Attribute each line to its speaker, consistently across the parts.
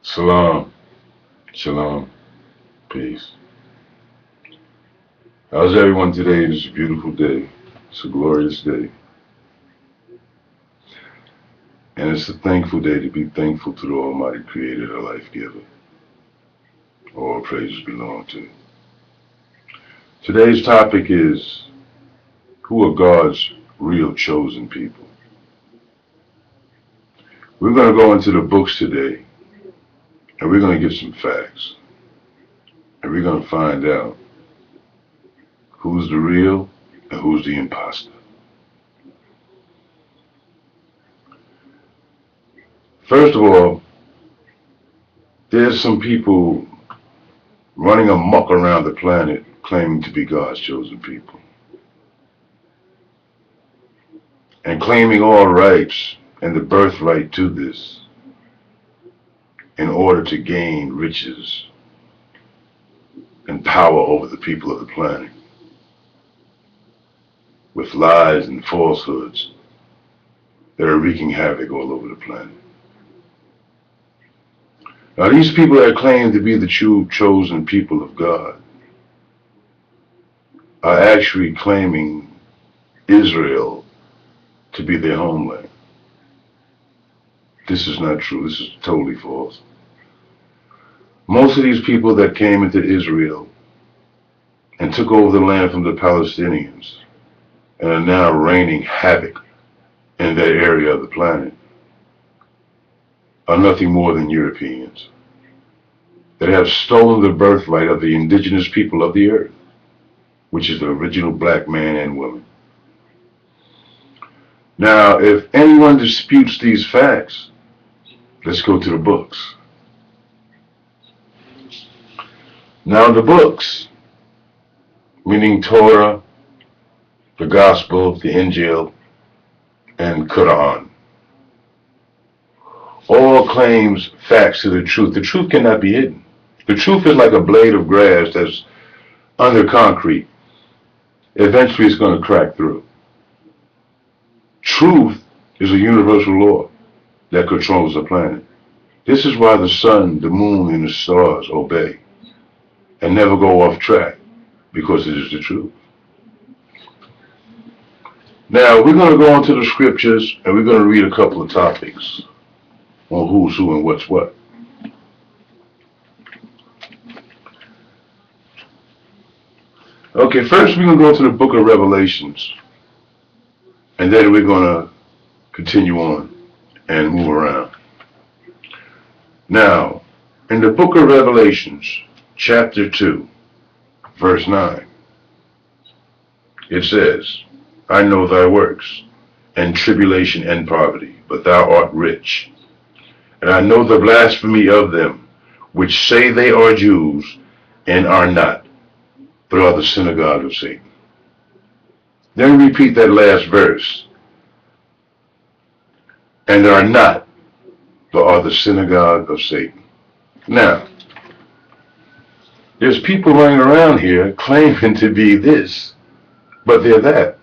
Speaker 1: Salam, shalom, peace. How's everyone today? It's a beautiful day. It's a glorious day. And it's a thankful day to be thankful to the Almighty Creator, the life giver. All praises belong to. Today's topic is, who are God's real chosen people? We're going to go into the books today, and we're going to get some facts. And we're going to find out who's the real and who's the imposter. First of all, there's some people running amok around the planet claiming to be God's chosen people and claiming all rights and the birthright to this in order to gain riches and power over the people of the planet with lies and falsehoods that are wreaking havoc all over the planet. Now, these people that claim to be the true chosen people of God are actually claiming Israel to be their homeland. This is not true. This is totally false. Most of these people that came into Israel and took over the land from the Palestinians and are now reigning havoc in that area of the planet are nothing more than Europeans that have stolen the birthright of the indigenous people of the earth, which is the original black man and woman. Now, if anyone disputes these facts, let's go to the books. Now, the books, meaning Torah, the Gospel, the Injil, and Quran, all claims facts to the truth. The truth cannot be hidden. The truth is like a blade of grass that's under concrete. Eventually it's going to crack through. Truth is a universal law that controls the planet. This is why the sun, the moon, and the stars obey and never go off track, because it is the truth. Now, we're going to go into the scriptures and we're going to read a couple of topics on who's who and what's what. Okay, first we're going to go to the book of Revelations, and then we're going to continue on and move around. Now, in the book of Revelations, chapter 2, verse 9, it says, I know thy works, and tribulation and poverty, but thou art rich. And I know the blasphemy of them, which say they are Jews, and are not, but are the synagogue of Satan. Then repeat that last verse. And are not, but are the synagogue of Satan. Now, there's people running around here claiming to be this, but they're that.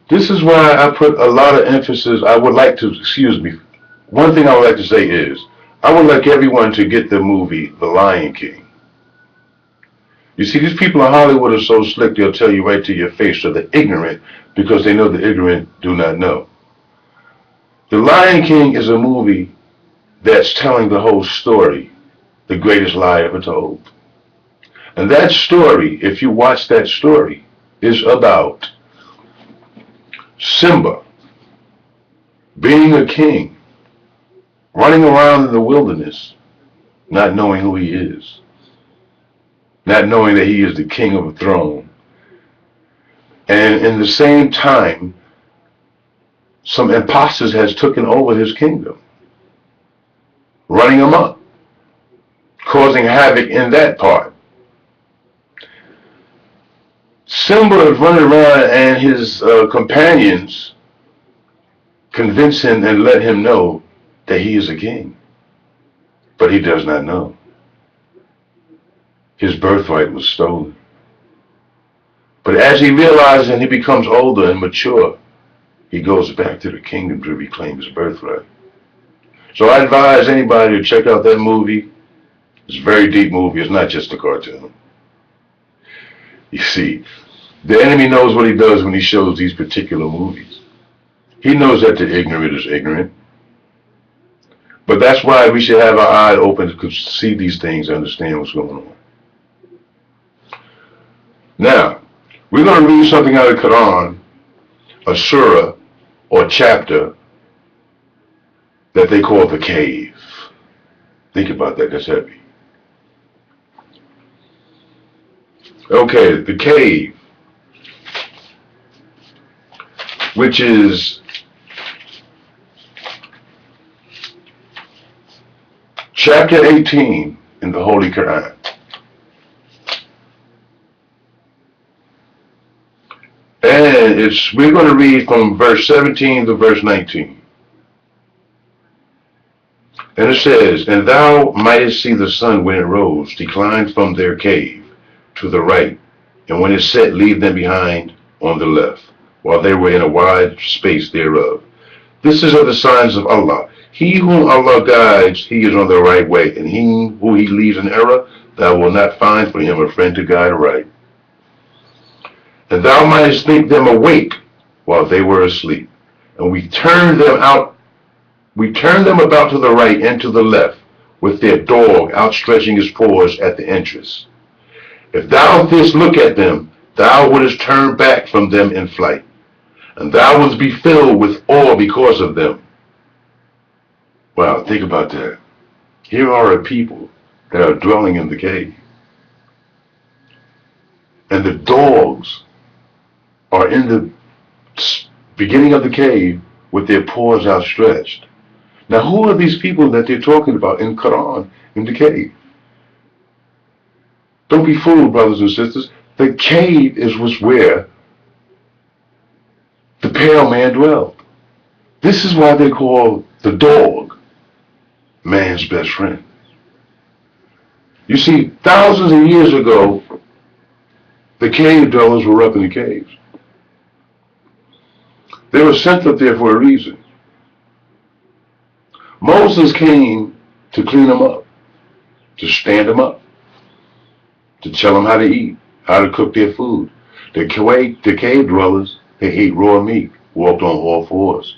Speaker 1: This is why I put a lot of emphasis. One thing I would like to say is, I would like everyone to get the movie The Lion King. You see, these people in Hollywood are so slick, they'll tell you right to your face, so they're ignorant because they know the ignorant do not know. The Lion King is a movie that's telling the whole story, the greatest lie ever told. And that story, if you watch that story, is about Simba being a king, running around in the wilderness, not knowing who he is, not knowing that he is the king of a throne. And in the same time, some imposters has taken over his kingdom, running amok, causing havoc in that part. Simba is running around and his companions convince him and let him know that he is a king. But he does not know. His birthright was stolen. But as he realizes and he becomes older and mature, he goes back to the kingdom to reclaim his birthright. So I advise anybody to check out that movie. It's a very deep movie. It's not just a cartoon. You see, the enemy knows what he does when he shows these particular movies. He knows that the ignorant is ignorant. But that's why we should have our eyes open to see these things and understand what's going on. Now, we're going to read something out of the Quran, a surah or chapter that they call the cave. Think about that, that's heavy. Okay, the cave, which is chapter 18 in the Holy Quran. And we're going to read from verse 17 to verse 19. And it says, "And thou mightest see the sun when it rose, decline from their cave to the right, and when it set, leave them behind on the left, while they were in a wide space thereof. This is of the signs of Allah. He whom Allah guides, he is on the right way, and he who he leaves in error, thou wilt not find for him a friend to guide aright. And thou mightest think them awake while they were asleep. And we turned them about to the right and to the left, with their dog outstretching his paws at the entrance. If thou didst look at them, thou wouldst turn back from them in flight, and thou wouldst be filled with awe because of them." Wow, think about that. Here are a people that are dwelling in the cave. And the dogs are in the beginning of the cave with their paws outstretched. Now, who are these people that they're talking about in Quran in the cave? Don't be fooled, brothers and sisters. The cave was where the pale man dwelled. This is why they call the dog man's best friend. You see, thousands of years ago, the cave dwellers were up in the caves. They were sent up there for a reason. Moses came to clean them up, to stand them up, to tell them how to eat, how to cook their food. The cave dwellers, they ate raw meat, walked on all fours,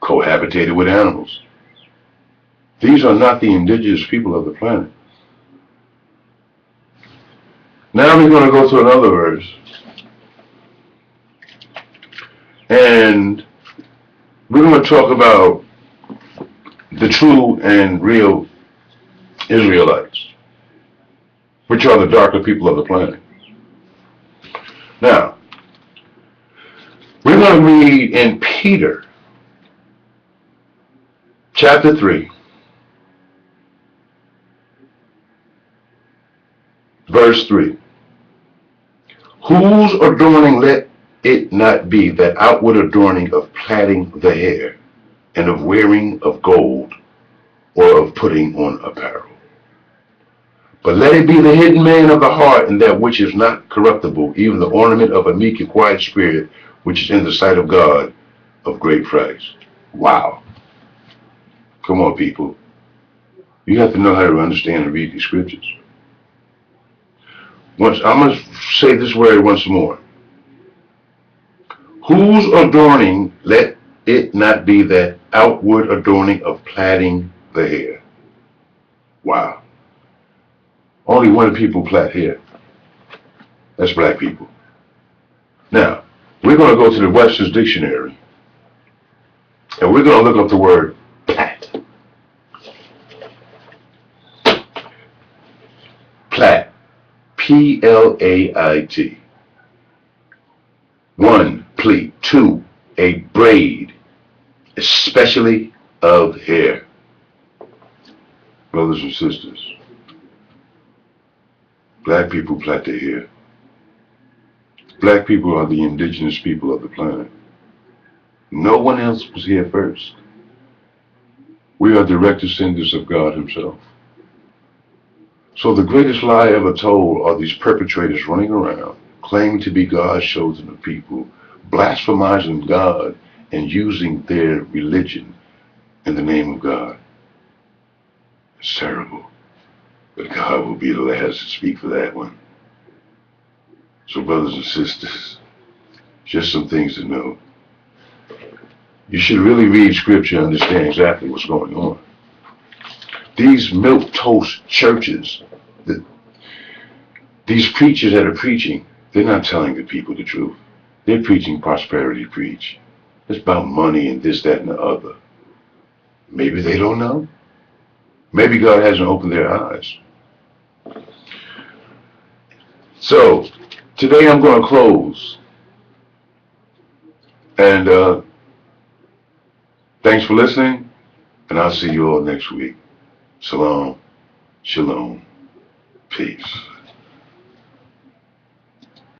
Speaker 1: cohabitated with animals. These are not the indigenous people of the planet. Now we're going to go to another verse. And we're going to talk about the true and real Israelites, which are the darker people of the planet. Now, we're going to read in Peter, chapter 3, verse 3. "Whose adorning let it not be that outward adorning of plaiting the hair, and of wearing of gold, or of putting on apparel. But let it be the hidden man of the heart, and that which is not corruptible, even the ornament of a meek and quiet spirit, which is in the sight of God of great price." Wow. Come on, people. You have to know how to understand and read these scriptures. I'm going to say this word once more. "Whose adorning let it not be that outward adorning of plaiting the hair." Wow. Only one people plait hair. That's black people. Now, we're going to go to the Webster's Dictionary, and we're going to look up the word plait. Plait. Plait. 1, pleat. 2, a braid, especially of hair. Brothers and sisters, black people plait their hair. Black people are the indigenous people of the planet. No one else was here first. We are direct descendants of God himself. So the greatest lie ever told are these perpetrators running around, claiming to be God's chosen people, blasphemizing God and using their religion in the name of God. It's terrible. But God will be the last to speak for that one. So brothers and sisters, just some things to know. You should really read scripture and understand exactly what's going on. These milquetoast churches, these preachers that are preaching, they're not telling the people the truth. They're preaching prosperity preach. It's about money and this, that, and the other. Maybe they don't know. Maybe God hasn't opened their eyes. So, today I'm going to close. And thanks for listening, and I'll see you all next week. Salam, shalom, peace.